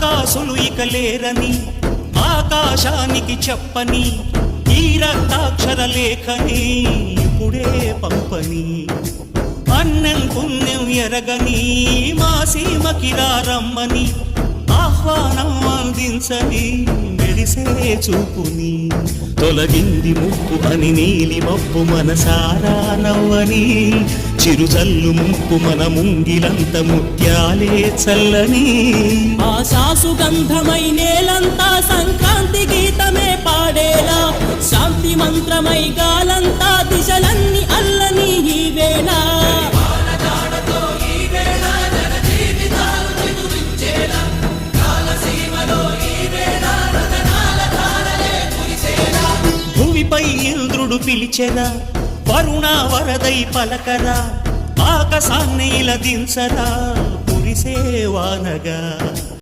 రాకాసులు ఇక లేరని ఆకాశానికి చెప్పని ఈ రక్తాక్షర లేఖని ఇప్పుడే పంపని అన్నం పుణ్యం ఎరగని మా సీమకి రమ్మని ఆహ్వానం అందించని మెరిసే చూపుని తొలగింది ముప్పు అని నీలి మబ్బు మనసారా నవ్వని చిరుజల్లు ముప్పు మన ముంగిలంత ముత్యాలే చల్లని ఆశాసు గంధమై నేలంతా సంక్రాంతి గీతమే పాడేలా శాంతి మంత్రమై గాలంతా దిశలన్నీ అల్లని ఈ వేళ భూమిపై ఇంద్రుడు పిలిచెరా వరుణ వరదై పలకరా ఆకాశాన్ని ఇలా దించరా కురిసే వానగా